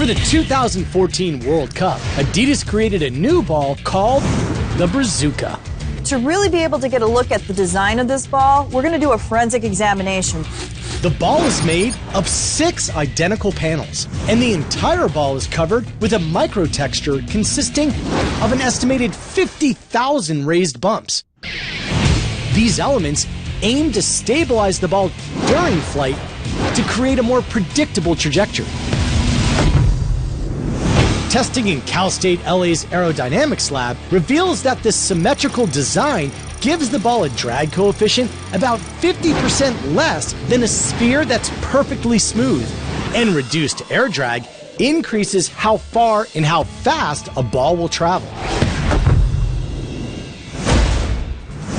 For the 2014 World Cup, Adidas created a new ball called the Brazuca. To really be able to get a look at the design of this ball, we're going to do a forensic examination. The ball is made of 6 identical panels, and the entire ball is covered with a microtexture consisting of an estimated 50,000 raised bumps. These elements aim to stabilize the ball during flight to create a more predictable trajectory. Testing in Cal State LA's aerodynamics lab reveals that this symmetrical design gives the ball a drag coefficient about 50% less than a sphere that's perfectly smooth, and reduced air drag increases how far and how fast a ball will travel.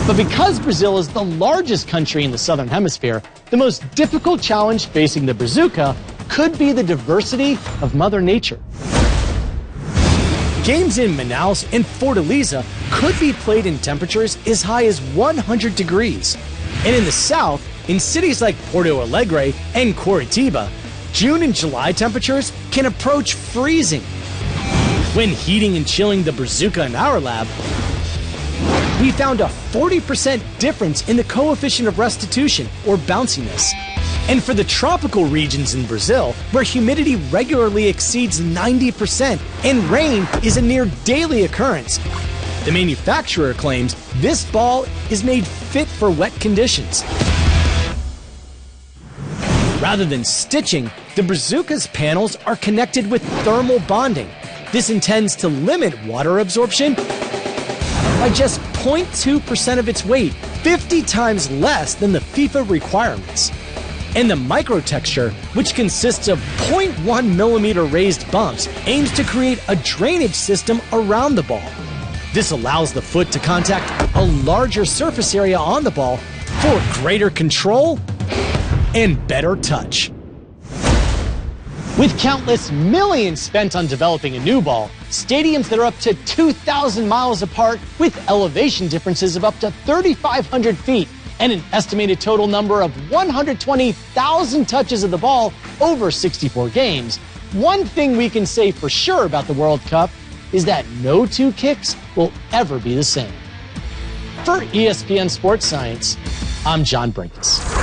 But because Brazil is the largest country in the Southern Hemisphere, the most difficult challenge facing the Brazuca could be the diversity of Mother Nature. Games in Manaus and Fortaleza could be played in temperatures as high as 100 degrees. And in the south, in cities like Porto Alegre and Curitiba, June and July temperatures can approach freezing. When heating and chilling the Brazuca in our lab, we found a 40% difference in the coefficient of restitution, or bounciness. And for the tropical regions in Brazil, where humidity regularly exceeds 90% and rain is a near daily occurrence, the manufacturer claims this ball is made fit for wet conditions. Rather than stitching, the Brazuca's panels are connected with thermal bonding. This intends to limit water absorption by just 0.2% of its weight, 50 times less than the FIFA requirements. And the microtexture, which consists of 0.1 millimeter raised bumps, aims to create a drainage system around the ball. This allows the foot to contact a larger surface area on the ball for greater control and better touch. With countless millions spent on developing a new ball, stadiums that are up to 2,000 miles apart with elevation differences of up to 3,500 feet, and an estimated total number of 120,000 touches of the ball over 64 games, one thing we can say for sure about the World Cup is that no 2 kicks will ever be the same. For ESPN Sports Science, I'm John Brinkus.